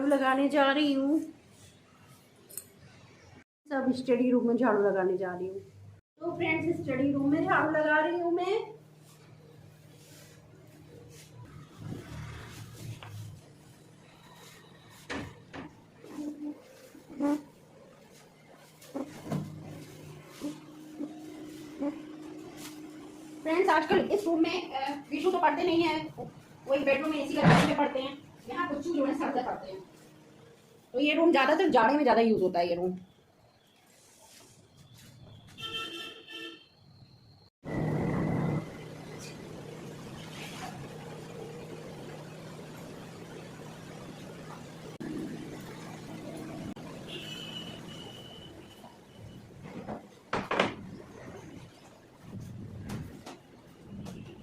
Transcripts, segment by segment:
झाड़ू लगाने जा रही हूँ। सब स्टडी रूम में झाड़ू लगाने जा रही हूँ। तो फ्रेंड्स स्टडी रूम में झाड़ू लगा रही हूँ मैं। फ्रेंड्स आजकल इस रूम में विशु तो पढ़ते नहीं है, वही बेडरूम में एसी लगा के पढ़ते हैं। यहाँ कुछ जो है सर से पढ़ते हैं। तो ये रूम ज्यादातर जाड़े में ज्यादा यूज होता है ये room.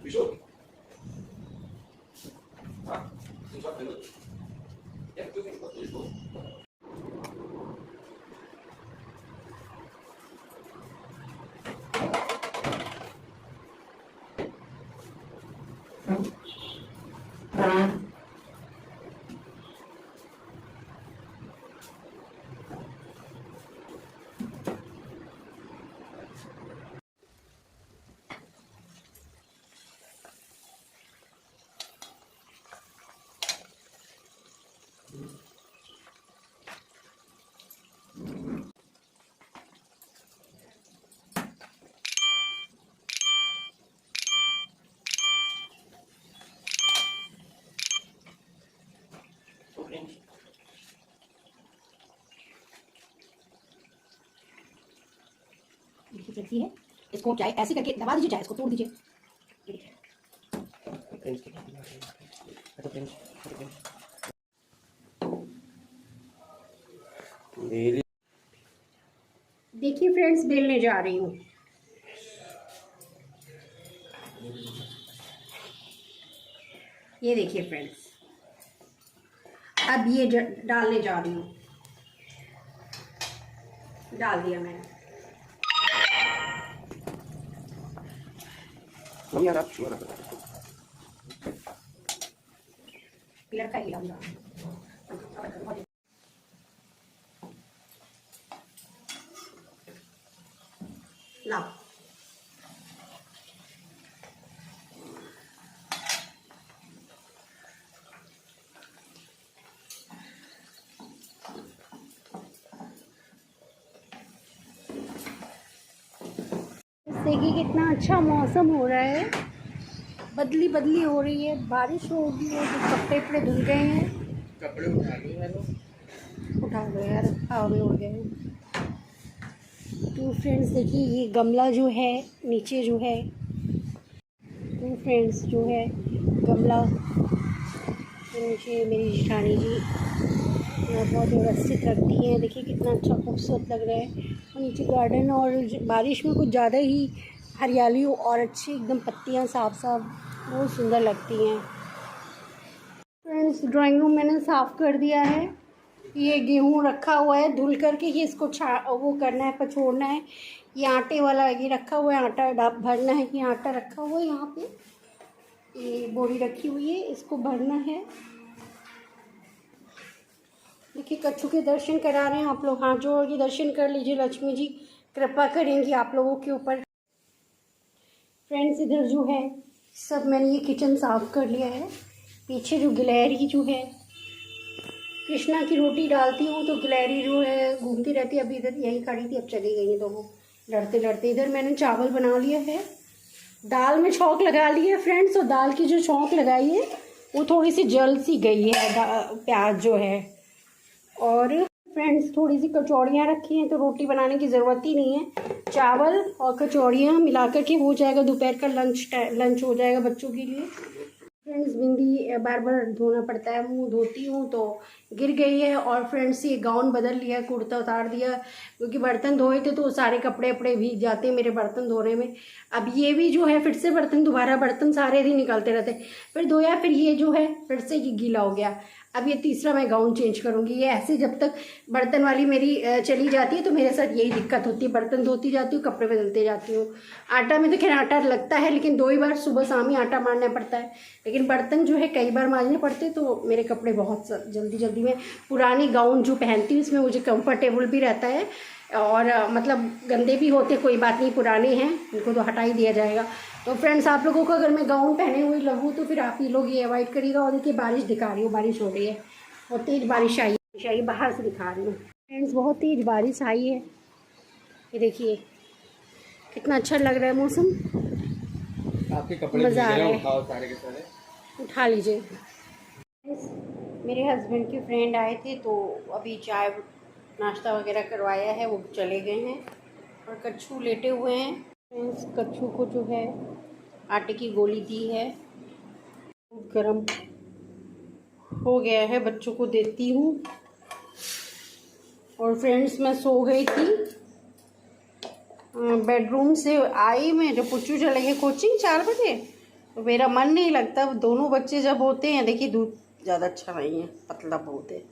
Wieso? Ah, sind schon drin. Ja, du kannst mal durchgehen. चलती है, इसको चाहे ऐसे करके दबा दीजिए, चाहे इसको तोड़ दीजिए। देखिए फ्रेंड्स, बेलने जा रही हूँ। ये देखिए फ्रेंड्स, अब ये डालने जा रही हूँ। डाल दिया मैंने। यार आप शुरू पिलर का हिला लाओ। देखिए कितना अच्छा मौसम हो रहा है, बदली बदली हो रही है, बारिश होगी। और जो कपड़े वपड़े धुल गए हैं, कपड़े उठा लो यार, हवा में उड़ गए। तो फ्रेंड्स देखिए, ये गमला जो है नीचे जो है, तो फ्रेंड्स जो है गमला नीचे मेरी जेठानी जी बहुत व्यवस्थित रखती हैं। देखिए कितना अच्छा खूबसूरत लग रहा है। और नीचे गार्डन, और बारिश में कुछ ज़्यादा ही हरियाली और अच्छी एकदम पत्तियाँ साफ साफ बहुत सुंदर लगती हैं। फ्रेंड्स ड्राइंग रूम मैंने साफ़ कर दिया है। ये गेहूँ रखा हुआ है, धुल करके ही इसको वो करना है, पछोड़ना है। ये आटे वाला ये रखा हुआ है, आटा भरना है। ये आटा रखा हुआ है यहाँ पे, ये बोरी रखी हुई है, इसको भरना है। देखिए कच्छू के दर्शन करा रहे हैं आप लोग। हाथ जोड़ के दर्शन कर लीजिए, लक्ष्मी जी कृपा करेंगी आप लोगों के ऊपर। फ्रेंड्स इधर जो है सब मैंने ये किचन साफ़ कर लिया है। पीछे जो गिलहरी जो है, कृष्णा की रोटी डालती हूँ तो गिलहरी जो है घूमती रहती है। अभी इधर यहीं खड़ी थी, अब चली गई है तो वो लड़ते लड़ते। इधर मैंने चावल बना लिया है, दाल में छौंक लगा ली है फ्रेंड्स। और दाल की जो छौंक लगाई है वो थोड़ी सी जल सी गई है, प्याज जो है। और फ्रेंड्स थोड़ी सी कचौड़ियाँ रखी हैं, तो रोटी बनाने की ज़रूरत ही नहीं है। चावल और कचौड़ियाँ मिलाकर के हो जाएगा, दोपहर का लंच हो जाएगा बच्चों के लिए। फ्रेंड्स बिंदी बार बार धोना पड़ता है, मुँह धोती हूँ तो गिर गई है। और फ्रेंड्स ये गाउन बदल लिया, कुर्ता उतार दिया, क्योंकि बर्तन धोए थे तो सारे कपड़े वपड़े भीग जाते हैं मेरे बर्तन धोने में। अब ये भी जो है फिर से दोबारा बर्तन सारे दिन निकलते रहते, फिर धोया, फिर ये जो है फिर से ये गीला हो गया। अब ये तीसरा मैं गाउन चेंज करूँगी। ये ऐसे जब तक बर्तन वाली मेरी चली जाती है तो मेरे साथ यही दिक्कत होती है, बर्तन धोती जाती हूँ, कपड़े बदलते जाती हूँ। आटा में तो खैर आटा लगता है, लेकिन 2 ही बार सुबह शाम ही आटा मारना पड़ता है, लेकिन बर्तन जो है कई बार मारने पड़ते, तो मेरे कपड़े बहुत जल्दी जल्दी में। पुरानी गाउन जो पहनती हूँ इसमें मुझे कंफर्टेबल भी रहता है, और मतलब गंदे भी होते, कोई बात नहीं, पुराने हैं, इनको तो हटा ही दिया जाएगा। तो फ्रेंड्स, आप लोगों को अगर मैं गाउन पहने हुए लगूँ तो फिर आप ही लोग ये अवॉइड करिएगा। और देखिए बारिश दिखा रही हूँ, बारिश हो रही है, बहुत तेज़ बारिश आई है, बाहर से दिखा रही हूँ फ्रेंड्स, बहुत तेज़ बारिश आई है। ये देखिए कितना अच्छा लग रहा है मौसम, आपके कपड़े मज़ा आ रहा है। उठाओ सारे के सारे, उठा लीजिए। मेरे हस्बैंड के फ्रेंड आए थे, तो अभी चाय नाश्ता वगैरह करवाया है, वो चले गए हैं, और कच्छू लेटे हुए हैं। फ्रेंड्स, कच्छू को जो है आटे की गोली दी है, गरम हो गया है, बच्चों को देती हूँ। और फ्रेंड्स, मैं सो गई थी, बेडरूम से आई, मेरे पुच्चू चले गए कोचिंग 4 बजे, तो मेरा मन नहीं लगता। दोनों बच्चे जब होते हैं, देखिए दूध ज़्यादा अच्छा नहीं है, पतला बहुत है,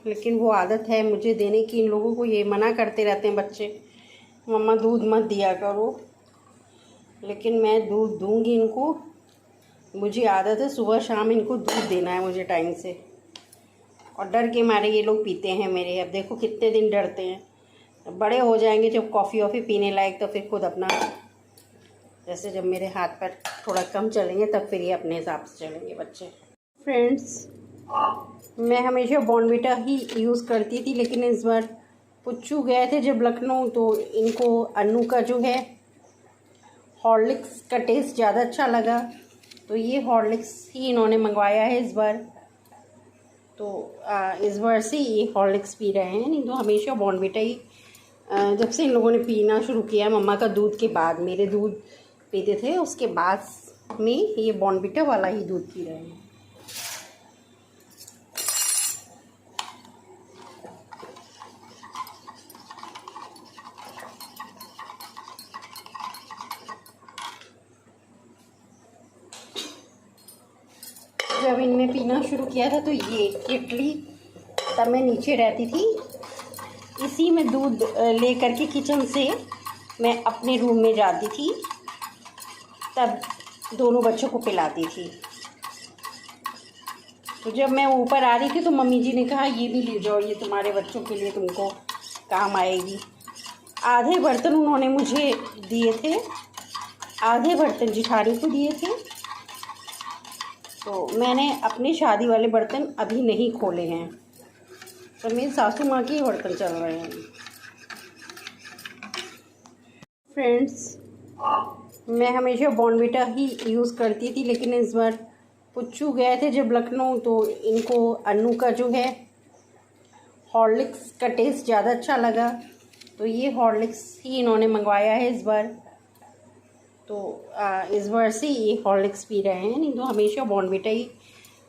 लेकिन वो आदत है मुझे देने की। इन लोगों को ये मना करते रहते हैं बच्चे, मम्मा दूध मत दिया करो, लेकिन मैं दूध दूंगी इनको। मुझे आदत है सुबह शाम इनको दूध देना है मुझे टाइम से, और डर के मारे ये लोग पीते हैं मेरे। अब देखो कितने दिन डरते हैं, बड़े हो जाएंगे जब कॉफ़ी वॉफ़ी पीने लायक, तो फिर खुद अपना, जैसे जब मेरे हाथ पर थोड़ा कम चलेंगे तब फिर ये अपने हिसाब से चलेंगे बच्चे। फ्रेंड्स, मैं हमेशा बॉर्नविटा ही यूज़ करती थी, लेकिन इस बार पुच्चू गए थे जब लखनऊ, तो इनको अन्नू का जो है हॉर्लिक्स का टेस्ट ज़्यादा अच्छा लगा, तो ये हॉर्लिक्स ही इन्होंने मंगवाया है इस बार। तो इस बार से ये हॉर्लिक्स पी रहे हैं, नहीं तो हमेशा बॉर्नविटा ही, जब से इन लोगों ने पीना शुरू किया मम्मा का दूध के बाद, मेरे दूध पीते थे उसके बाद में ये बॉर्नविटा वाला ही दूध पी रहे हैं। जब इनने पीना शुरू किया था तो ये केटली, तब मैं नीचे रहती थी, इसी में दूध ले करके किचन से मैं अपने रूम में जाती थी, तब दोनों बच्चों को पिलाती थी। तो जब मैं ऊपर आ रही थी तो मम्मी जी ने कहा ये भी ले जाओ, ये तुम्हारे बच्चों के लिए तुमको काम आएगी। आधे बर्तन उन्होंने मुझे दिए थे, आधे बर्तन जिठानी को दिए थे, तो मैंने अपने शादी वाले बर्तन अभी नहीं खोले हैं, तो मेरी सासू माँ के बर्तन चल रहे हैं। फ्रेंड्स, मैं हमेशा बॉर्नविटा ही यूज़ करती थी, लेकिन इस बार पुच्चू गए थे जब लखनऊ, तो इनको अन्नू का जो है हॉर्लिक्स का टेस्ट ज़्यादा अच्छा लगा, तो ये हॉर्लिक्स ही इन्होंने मंगवाया है इस बार। तो इस बार से ये हॉर्लिक्स पी रहे हैं, नहीं तो हमेशा बॉर्नविटा ही,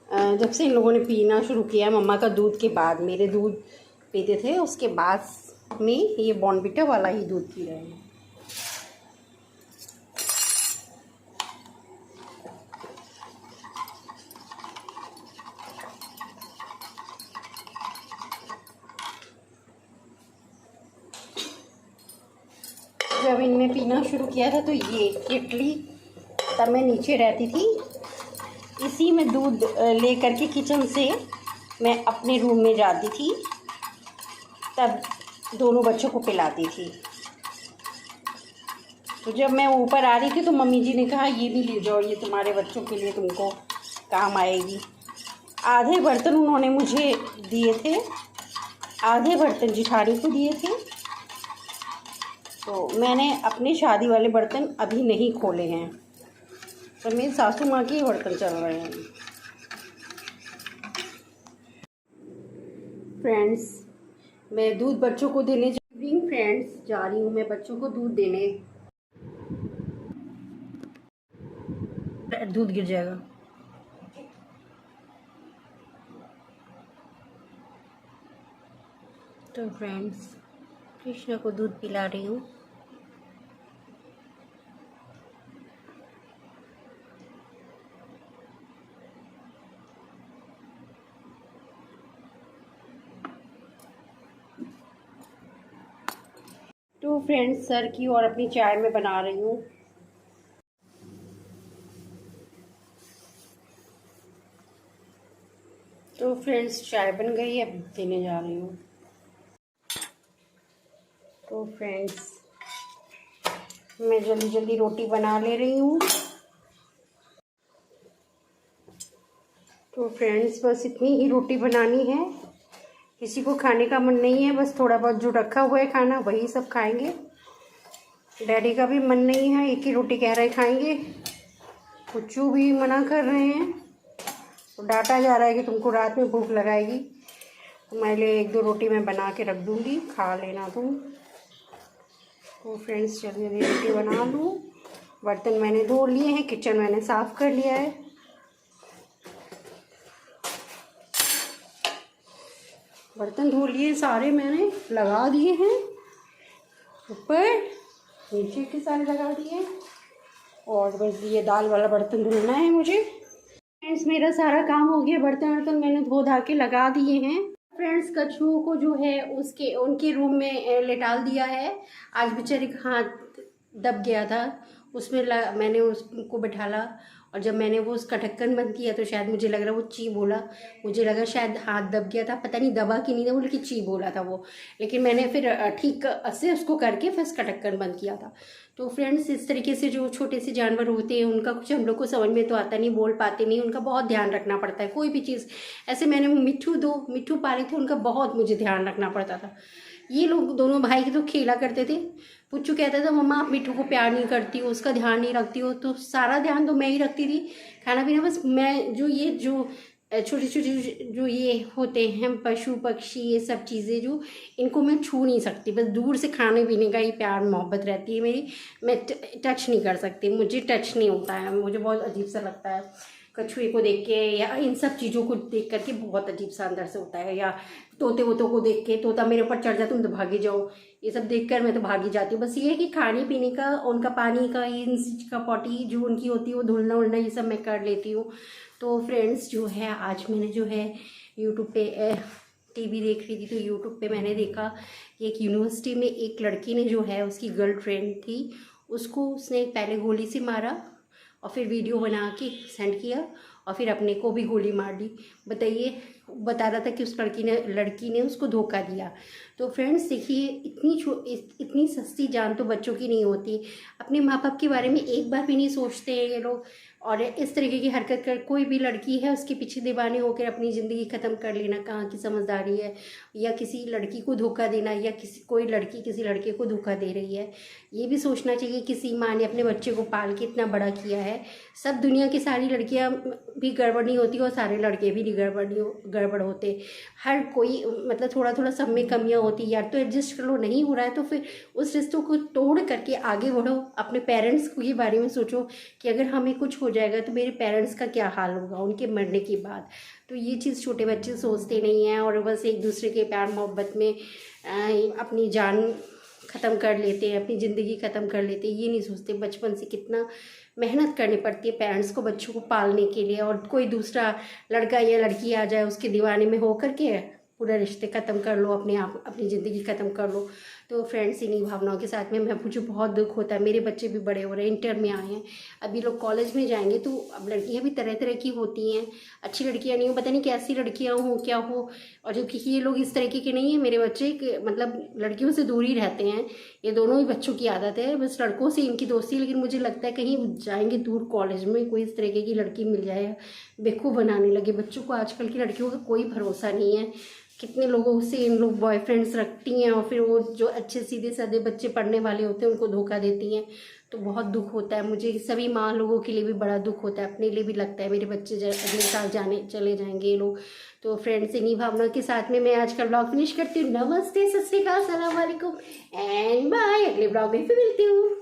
जब से इन लोगों ने पीना शुरू किया मम्मा का दूध के बाद, मेरे दूध पीते थे उसके बाद में ये बॉर्नविटा वाला ही दूध पी रहे हैं। जब इनने पीना शुरू किया था तो ये केटली, तब मैं नीचे रहती थी, इसी में दूध ले करके किचन से मैं अपने रूम में जाती थी, तब दोनों बच्चों को पिलाती थी। तो जब मैं ऊपर आ रही थी तो मम्मी जी ने कहा ये भी ले जाओ, ये तुम्हारे बच्चों के लिए तुमको काम आएगी। आधे बर्तन उन्होंने मुझे दिए थे, आधे बर्तन जिठानी को दिए थे, तो मैंने अपने शादी वाले बर्तन अभी नहीं खोले हैं, तो मेरी सासू माँ के बर्तन चल रहे हैं। फ्रेंड्स, मैं दूध बच्चों को देने जा रही हूँ। फ्रेंड्स, जा रही हूँ मैं बच्चों को दूध देने। दूध गिर जाएगा। तो फ्रेंड्स, कृष्णा को दूध पिला रही हूँ। तो फ्रेंड्स सर की और अपनी चाय में बना रही हूँ। तो फ्रेंड्स चाय बन गई, अब देने जा रही हूँ। तो फ्रेंड्स मैं जल्दी जल्दी रोटी बना ले रही हूँ। तो फ्रेंड्स बस इतनी ही रोटी बनानी है, किसी को खाने का मन नहीं है, बस थोड़ा बहुत जो रखा हुआ है खाना वही सब खाएंगे। डैडी का भी मन नहीं है, एक ही रोटी कह रहे खाएंगे। कुच्चू भी मना कर रहे हैं, तो डांटा जा रहा है कि तुमको रात में भूख लगाएगी, तो मैं लिए 1-2 रोटी मैं बना के रख दूँगी, खा लेना तुम। तो फ्रेंड्स जल्दी जल्दी रोटी बना लूँ। बर्तन मैंने धो लिए हैं, किचन मैंने साफ़ कर लिया है। बर्तन धो लिए सारे, मैंने लगा दिए हैं ऊपर, नीचे के सारे लगा दिए, और बस ये दाल वाला बर्तन धुलना है मुझे। फ्रेंड्स मेरा सारा काम हो गया, बर्तन मैंने धो धा के लगा दिए हैं। फ्रेंड्स कछुओं को जो है उनके रूम में लेटाल दिया है। आज बेचारे का हाथ दब गया था, उसमें मैंने उसको बैठाला, और जब मैंने वो उसका ढक्कन बंद किया तो शायद मुझे लग रहा वो ची बोला। मुझे लगा शायद हाथ दब गया था, पता नहीं दबा कि नहीं दबा, लेकिन ची बोला था वो। लेकिन मैंने फिर ठीक से उसको करके फिर उसका ढक्कन बंद किया था। तो फ्रेंड्स इस तरीके से जो छोटे से जानवर होते हैं उनका कुछ हम लोग को समझ में तो आता नहीं, बोल पाते नहीं, उनका बहुत ध्यान रखना पड़ता है। कोई भी चीज़ ऐसे, मैंने मिट्ठू पाले थे, उनका बहुत मुझे ध्यान रखना पड़ता था। ये लोग दोनों भाई के तो खेला करते थे। पुच्चू कहता था मम्मा आप मिट्ठू को प्यार नहीं करती हो, उसका ध्यान नहीं रखती हो, तो सारा ध्यान तो मैं ही रखती थी। खाना पीना बस मैं, जो छोटे छोटे जो ये होते हैं पशु पक्षी, ये सब चीज़ें जो इनको मैं छू नहीं सकती, बस दूर से खाने पीने का ही प्यार मोहब्बत रहती है मेरी। मैं टच नहीं कर सकती, मुझे टच नहीं होता है, मुझे बहुत अजीब सा लगता है कछुए को देख के, या इन सब चीज़ों को देख करके बहुत अजीब सा अंदर से होता है। या तोते वोतों को देख के, तोता मेरे ऊपर चढ़ जाए तुम तो भागी जाओ, ये सब देखकर मैं तो भागी जाती हूँ। बस ये है कि खाने पीने का, उनका पानी का, इन चीज का पॉटी जो उनकी होती है वो धुलना उलना ये सब मैं कर लेती हूँ। तो फ्रेंड्स जो है आज मैंने जो है यूट्यूब पे टीवी देख रही थी, तो यूट्यूब पे मैंने देखा कि एक यूनिवर्सिटी में एक लड़की ने जो है, उसकी गर्लफ्रेंड थी, उसको उसने पहले गोली से मारा और फिर वीडियो बना के सेंड किया और फिर अपने को भी गोली मार दी। बताइए, बता रहा था कि उस लड़की ने उसको धोखा दिया। तो फ्रेंड्स देखिए, इतनी सस्ती जान तो बच्चों की नहीं होती। अपने माँ बाप के बारे में एक बार भी नहीं सोचते हैं ये लोग, और इस तरीके की हरकत कर, कोई भी लड़की है उसके पीछे दीवाने होकर अपनी ज़िंदगी ख़त्म कर लेना कहाँ की समझदारी है। या किसी लड़की को धोखा देना, या कोई लड़की किसी लड़के को धोखा दे रही है, ये भी सोचना चाहिए। किसी माँ ने अपने बच्चे को पाल के इतना बड़ा किया है। सब दुनिया की सारी लड़कियाँ भी गड़बड़ नहीं होती और सारे लड़के भी नहीं गड़बड़ होते। हर कोई मतलब थोड़ा थोड़ा सब में कमियाँ होती है। यार तो एडजस्ट कर लो, नहीं हो रहा है तो फिर उस रिश्तों को तोड़ करके आगे बढ़ो। अपने पेरेंट्स के बारे में सोचो कि अगर हमें कुछ हो जाएगा तो मेरे पेरेंट्स का क्या हाल होगा उनके मरने के बाद। तो ये चीज़ छोटे बच्चे सोचते नहीं हैं, और बस एक दूसरे के प्यार मोहब्बत में अपनी जान ख़त्म कर लेते हैं, अपनी ज़िंदगी ख़त्म कर लेते हैं। ये नहीं सोचते बचपन से कितना मेहनत करनी पड़ती है पेरेंट्स को बच्चों को पालने के लिए, और कोई दूसरा लड़का या लड़की आ जाए उसके दीवाने में हो करके पूरा रिश्ते ख़त्म कर लो, अपने आप अपनी ज़िंदगी ख़त्म कर लो। तो फ्रेंड्स इन्हीं भावनाओं के साथ में मुझे बहुत दुख होता है। मेरे बच्चे भी बड़े हो रहे हैं, इंटर में आए हैं, अभी लोग कॉलेज में जाएंगे। तो अब लड़कियां भी तरह तरह की होती हैं, अच्छी लड़कियां नहीं हो, पता नहीं कैसी लड़कियां हो क्या हो। और जबकि ये लोग इस तरीके के नहीं है, मेरे बच्चे मतलब लड़कियों से दूर ही रहते हैं। ये दोनों ही बच्चों की आदत है, बस लड़कों से इनकी दोस्ती। लेकिन मुझे लगता है कहीं जाएंगे दूर कॉलेज में कोई इस तरीके की लड़की मिल जाए, बेवकूफ़ बनाने लगे बच्चों को। आजकल की लड़कियों का कोई भरोसा नहीं है, कितने लोगों से इन लोग बॉयफ्रेंड्स रखती हैं, और फिर वो जो अच्छे सीधे साधे बच्चे पढ़ने वाले होते हैं उनको धोखा देती हैं। तो बहुत दुख होता है मुझे, सभी माँ लोगों के लिए भी बड़ा दुख होता है, अपने लिए भी लगता है मेरे बच्चे अगले साल चले जाएंगे ये लोग। तो फ्रेंड्स इन्हीं भावना के साथ में मैं आज का ब्लॉग फिनिश करती हूँ। नमस्ते, सत श्री अकाल, अस्सलाम वालेकुम एंड बाय। अगले ब्लॉग में फिर मिलती हूँ।